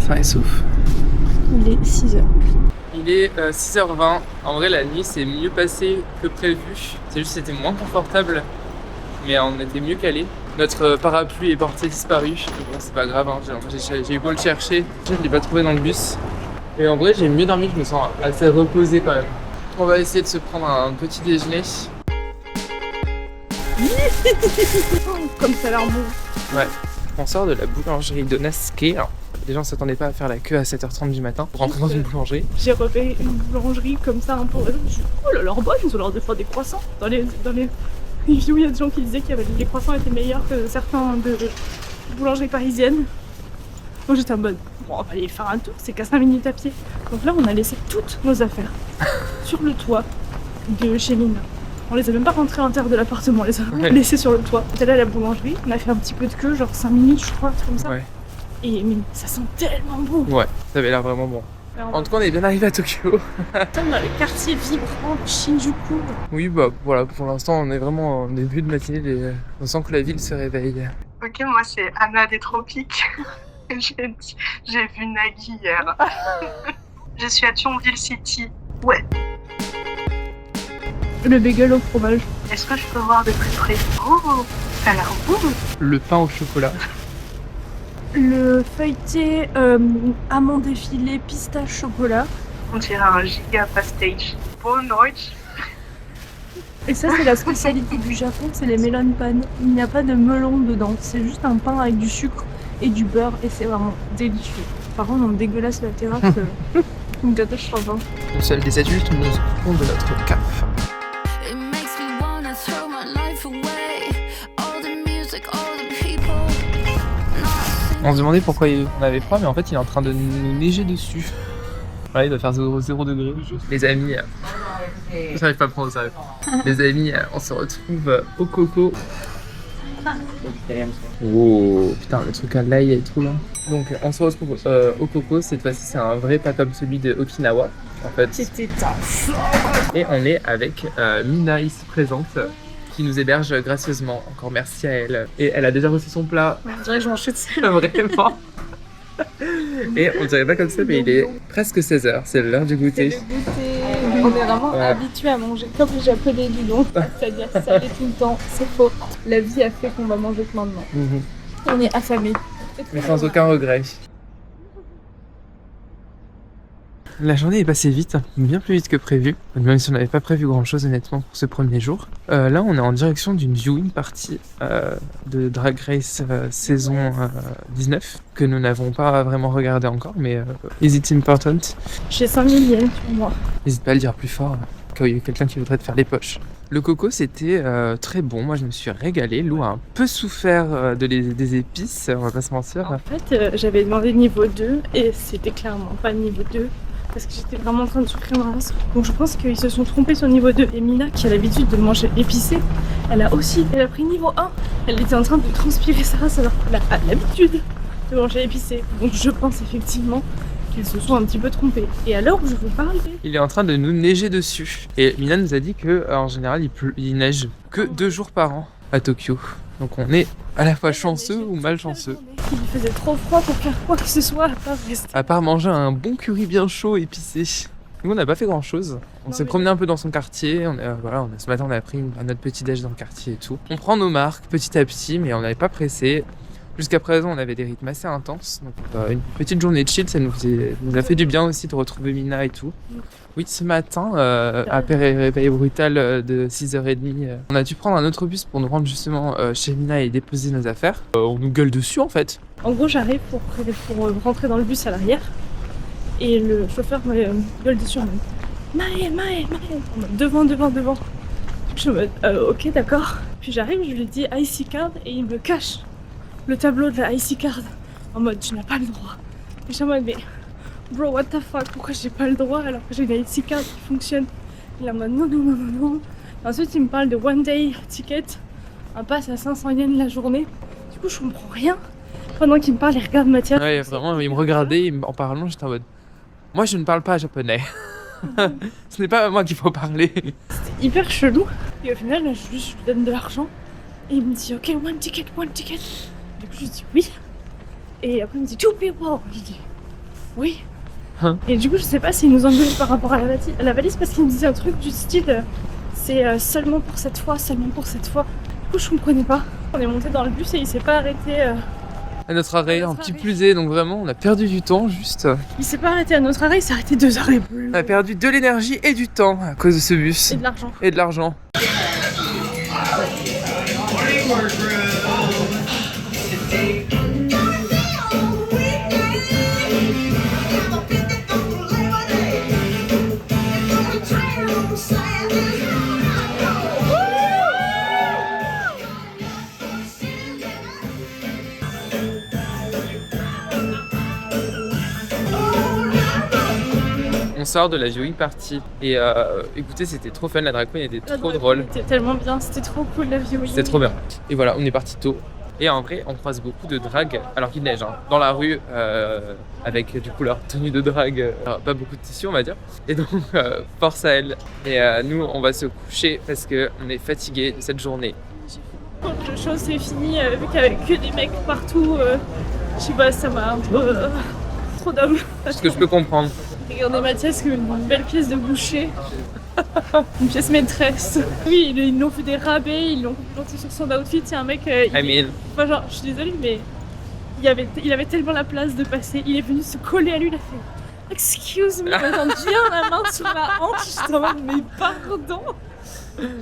sain et sauf. Il est 6h. Il est 6h20. En vrai, la nuit s'est mieux passée que prévu. C'est juste que c'était moins confortable, mais on était mieux calé. Notre parapluie est porté disparu. Mais bon, c'est pas grave, hein. J'ai eu beau le chercher. Je ne l'ai pas trouvé dans le bus. Et en vrai, j'ai mieux dormi. Je me sens assez reposé quand même. On va essayer de se prendre un petit déjeuner. Comme ça a l'air bon. Ouais. On sort de la boulangerie de Nasquet. Alors, les gens ne s'attendaient pas à faire la queue à 7h30 du matin pour rentrer dans une boulangerie. J'ai repéré une boulangerie comme ça un peu. Je me suis dit, oh là, leur bonne, ils ont l'air de faire des croissants. Dans les reviews, il y a des gens qui disaient que les croissants étaient meilleurs que certains de boulangeries parisiennes. Donc j'étais en mode, bon, on va aller faire un tour, c'est qu'à 5 minutes à pied. Donc là, on a laissé toutes nos affaires sur le toit de chez Mina. On les a même pas rentrées à l'intérieur de l'appartement, on les a laissées sur le toit. On est allé à la boulangerie, on a fait un petit peu de queue, genre 5 minutes, je crois, un truc comme ça. Ouais. Et mais ça sent tellement bon. Ouais, ça avait l'air vraiment bon. Alors, En tout cas, on est bien arrivé à Tokyo. dans le quartier vibrant de Shinjuku. Oui, bah voilà, pour l'instant, on est vraiment en début de matinée. On sent que la ville se réveille. Ok, moi c'est Anna des Tropiques. J'ai vu Nagui hier. Je suis à Thionville City. Ouais. Le bagel au fromage. Est-ce que je peux voir de plus près? Oh, ça a l'air bon. Le pain au chocolat. Le feuilleté amande effilée pistache chocolat. On dirait un giga pastage. Bon Deutsch. Et ça c'est la spécialité du Japon, c'est les melon pan. Il n'y a pas de melon dedans, c'est juste un pain avec du sucre et du beurre et c'est vraiment délicieux. Par contre on dégueulasse la terrasse. Une catastrophe. Hein. Le seul des adultes nous occupons de notre cap. On se demandait pourquoi on avait froid, mais en fait il est en train de nous neiger dessus. Ouais, il doit faire 0 degré. Les amis, j'arrive pas à prendre ça. Les amis, on se retrouve au Coco. Oh putain, le truc à l'ail et tout là. Donc on se retrouve au Coco, cette fois-ci c'est un vrai pas comme celui de Okinawa en fait. C'était ça. Et on est avec Mina ici présente qui nous héberge gracieusement. Encore merci à elle. Et elle a déjà reçu son plat. On dirait que je mange toute seule. Vraiment. Et on dirait pas comme ça, mais il est presque 16h, c'est l'heure du goûter. On est vraiment habitué à manger comme les Japonais du don. C'est-à-dire salé tout le temps, c'est faux. La vie a fait qu'on va manger que maintenant. On est affamés. Mais sans aucun regret. La journée est passée vite, bien plus vite que prévu, même si on n'avait pas prévu grand chose honnêtement pour ce premier jour. Là on est en direction d'une viewing party de Drag Race saison 19 que nous n'avons pas vraiment regardé encore, mais is it important? J'ai 5000 yens sur moi. N'hésite pas à le dire plus fort, qu'il y a quelqu'un qui voudrait te faire les poches. Le coco c'était très bon, moi je me suis régalé. Lou a un peu souffert des épices, on va pas se mentir. En fait j'avais demandé niveau 2 et c'était clairement pas niveau 2. Parce que j'étais vraiment en train de souffrir ma race. Donc je pense qu'ils se sont trompés sur niveau 2. Et Mina, qui a l'habitude de manger épicé, elle a pris niveau 1. Elle était en train de transpirer sa race alors qu'elle a l'habitude de manger épicé. Donc je pense effectivement qu'ils se sont un petit peu trompés. Et à l'heure où je vous parle, il est en train de nous neiger dessus. Et Mina nous a dit que en général il neige que 2 jours par an à Tokyo. Donc on est à la fois chanceux ou malchanceux. Il faisait trop froid pour faire quoi que ce soit à part manger un bon curry bien chaud épicé. Nous on n'a pas fait grand chose. On s'est promené un peu dans son quartier. Ce matin on a pris notre petit déj dans le quartier et tout. On prend nos marques petit à petit, mais on n'avait pas pressé. Jusqu'à présent on avait des rythmes assez intenses. Donc une petite journée de chill, ça nous a fait du bien aussi de retrouver Mina et tout. Oui, ce matin, après réveil brutal de 6h30, on a dû prendre un autre bus pour nous rendre justement chez Mina et déposer nos affaires. On nous gueule dessus en fait. En gros, j'arrive pour rentrer dans le bus à l'arrière et le chauffeur me gueule dessus en mode Mae, devant. Je suis en mode ok, d'accord. Puis j'arrive, je lui dis IC card et il me cache le tableau de la IC card en mode tu n'as pas le droit. Et je suis en mode mais bro, what the fuck, pourquoi j'ai pas le droit alors que j'ai une IC card qui fonctionne? Il est en mode non. Ensuite, il me parle de one day ticket, un pass à 500 yens la journée. Du coup, je comprends rien. Pendant qu'il me parle, il regarde Mathias. Ouais, vraiment, il me regardait en parlant, j'étais en mode moi je ne parle pas japonais. Ce n'est pas à moi qu'il faut parler. C'était hyper chelou. Et au final, je lui donne de l'argent. Et il me dit ok, one ticket. Du coup, je dis oui. Et après, il me dit two people. Je dis Oui. Hein? Et du coup, je sais pas s'il nous engueulait par rapport à la valise parce qu'il me disait un truc du style c'est seulement pour cette fois, seulement pour cette fois. Du coup, je comprenais pas. On est monté dans le bus et il s'est pas arrêté. À notre arrêt, À un notre petit arrêt. plus est, donc vraiment on a perdu du temps juste. Il s'est pas arrêté à notre arrêt, il s'est arrêté 2 heures et plus. On a perdu de l'énergie et du temps à cause de ce bus. Et de l'argent. Et de l'argent. On sort de la viewing party et écoutez, c'était trop fun, la drag queen était La trop drag drôle. C'était tellement bien, c'était trop cool la vie. C'était trop bien. Et voilà, on est parti tôt. Et en vrai, on croise beaucoup de drague alors qu'il neige, hein, dans la rue avec du coup leur tenue de drague, alors, pas beaucoup de tissu on va dire. Et donc force à elle. Et nous on va se coucher parce que on est fatigué de cette journée. Quand le show c'est fini, vu qu'il y avait que des mecs partout, je sais pas, ça m'a un peu trop d'hommes. Ce que je peux comprendre. Regardez Mathias comme une belle pièce de boucher. Une pièce maîtresse. Oui, ils l'ont fait des rabais, ils l'ont planté sur son outfit. Il y a un mec. I mean, Enfin, genre, je suis désolée, mais il avait tellement la place de passer. Il est venu se coller à lui, il a fait excuse me, il m'a tendu bien la main sur la hanche. J'étais en mode, mais pardon.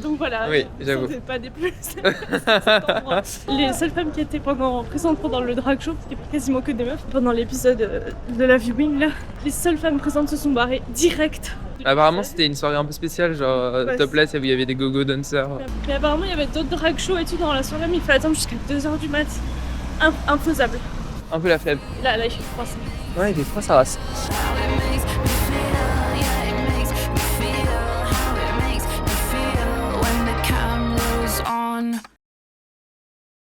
Donc voilà, Oui, j'avoue. c'était pas des plus. Les seules femmes qui étaient présentes pendant le drag show, c'était quasiment que des meufs, pendant l'épisode de la viewing là, les seules femmes présentes se sont barrées direct. apparemment c'était une soirée un peu spéciale, genre Ouais, topless, où il y avait des go-go dancers. Mais apparemment il y avait d'autres drag shows et tout dans la soirée, mais il fallait attendre jusqu'à 2h du mat. Infaisable. Un peu la flemme. Là il fait froid. Ouais, il est froid, ça race.